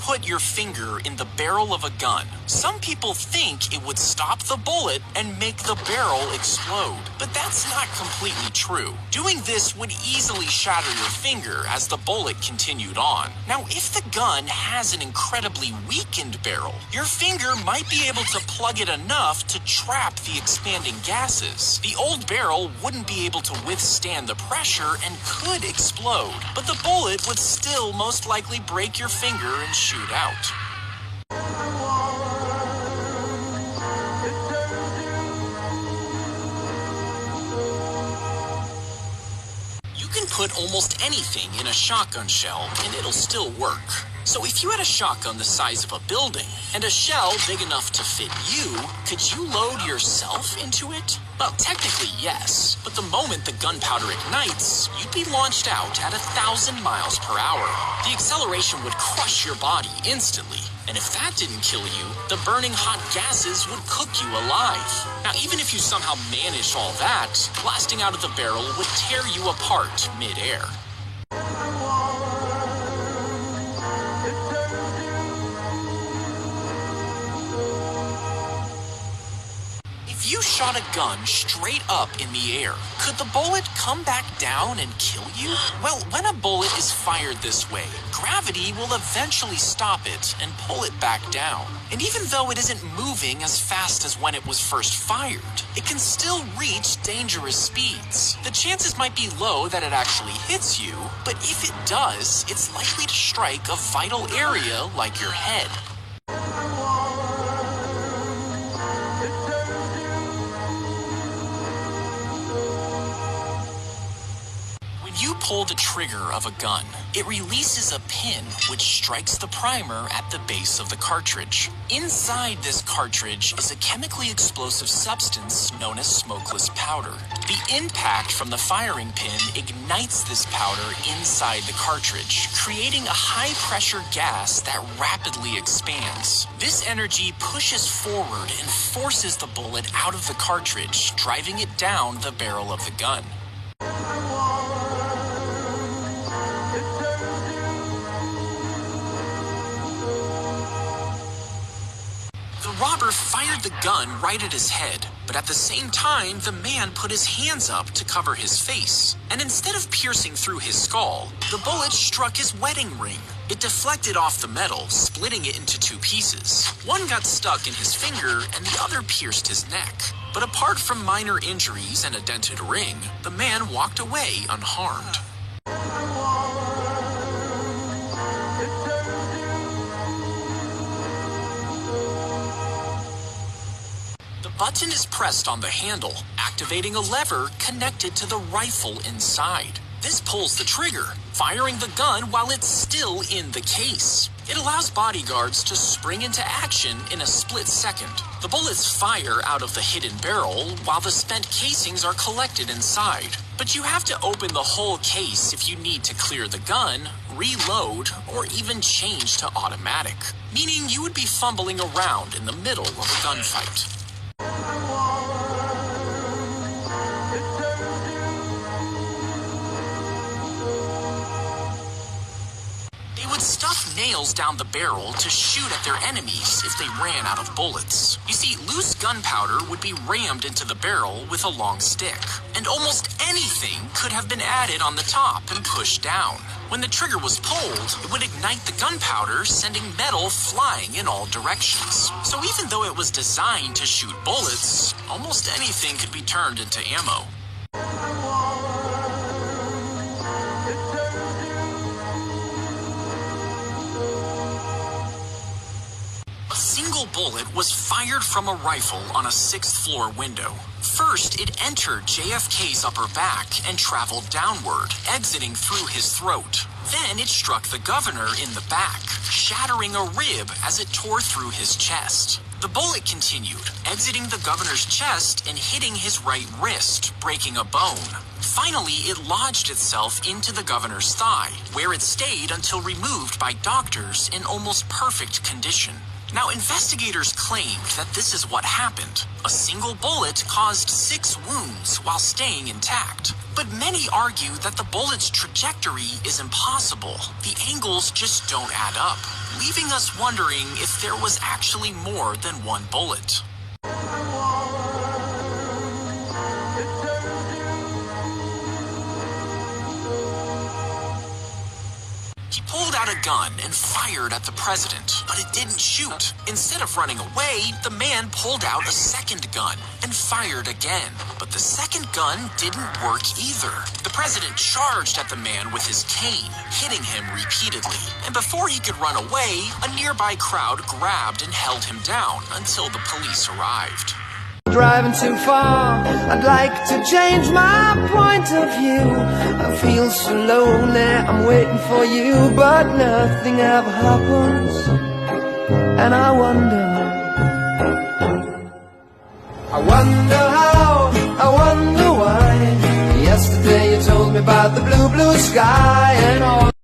put your finger in the barrel of a gun, some people think it would stop the bullet and make the barrel explode. But that's not completely true. Doing this would easily shatter your finger as the bullet continued on. Now, if the gun has an incredibly weakened barrel, your finger might be able to plug it enough to trap the expanding gases. The old barrel wouldn't be able to withstand the pressure and could explode, but the bullet would still most likely break your finger and shoot out. You can put almost anything in a shotgun shell and it'll still work. So if you had a shotgun the size of a building and a shell big enough to fit you, could you load yourself into it? Well, technically yes, but the moment the gunpowder ignites, you'd be launched out at 1,000 miles per hour. The acceleration would crush your body instantly, and if that didn't kill you, the burning hot gases would cook you alive. Now, even if you somehow managed all that, blasting out of the barrel would tear you apart mid-air. If you shot a gun straight up in the air, could the bullet come back down and kill you? Well, when a bullet is fired this way, gravity will eventually stop it and pull it back down. And even though it isn't moving as fast as when it was first fired, it can still reach dangerous speeds. The chances might be low that it actually hits you, but if it does, it's likely to strike a vital area like your head. You pull the trigger of a gun, it releases a pin which strikes the primer at the base of the cartridge. Inside this cartridge is a chemically explosive substance known as smokeless powder. The impact from the firing pin ignites this powder inside the cartridge, creating a high-pressure gas that rapidly expands. This energy pushes forward and forces the bullet out of the cartridge, driving it down the barrel of the gun. The robber fired the gun right at his head, but at the same time, the man put his hands up to cover his face. And instead of piercing through his skull, the bullet struck his wedding ring. It deflected off the metal, splitting it into two pieces. One got stuck in his finger, and the other pierced his neck. But apart from minor injuries and a dented ring, the man walked away unharmed. The button is pressed on the handle, activating a lever connected to the rifle inside. This pulls the trigger, firing the gun while it's still in the case. It allows bodyguards to spring into action in a split second. The bullets fire out of the hidden barrel while the spent casings are collected inside. But you have to open the whole case if you need to clear the gun, reload, or even change to automatic, meaning you would be fumbling around in the middle of a gunfight. They would stuff nails down the barrel to shoot at their enemies if they ran out of bullets. You see, loose gunpowder would be rammed into the barrel with a long stick, and almost anything could have been added on the top and pushed down. When the trigger was pulled, it would ignite the gunpowder, sending metal flying in all directions. So even though it was designed to shoot bullets, almost anything could be turned into ammo. A single bullet was fired from a rifle on a 6th floor window. First, it entered JFK's upper back and traveled downward, exiting through his throat. Then it struck the governor in the back, shattering a rib as it tore through his chest. The bullet continued, exiting the governor's chest and hitting his right wrist, breaking a bone. Finally, it lodged itself into the governor's thigh, where it stayed until removed by doctors in almost perfect condition. Now, investigators claimed that this is what happened. A single bullet caused 6 wounds while staying intact. But many argue that the bullet's trajectory is impossible. The angles just don't add up, leaving us wondering if there was actually more than one bullet. He pulled out a gun and fired at the president, but it didn't shoot. Instead of running away, the man pulled out a second gun and fired again. But the second gun didn't work either. The president charged at the man with his cane, hitting him repeatedly. And before he could run away, a nearby crowd grabbed and held him down until the police arrived. Driving too far, I'd like to change my point of view. I feel so lonely, I'm waiting for you, but nothing ever happens. And I wonder how, I wonder why. Yesterday you told me about the blue, blue sky and all.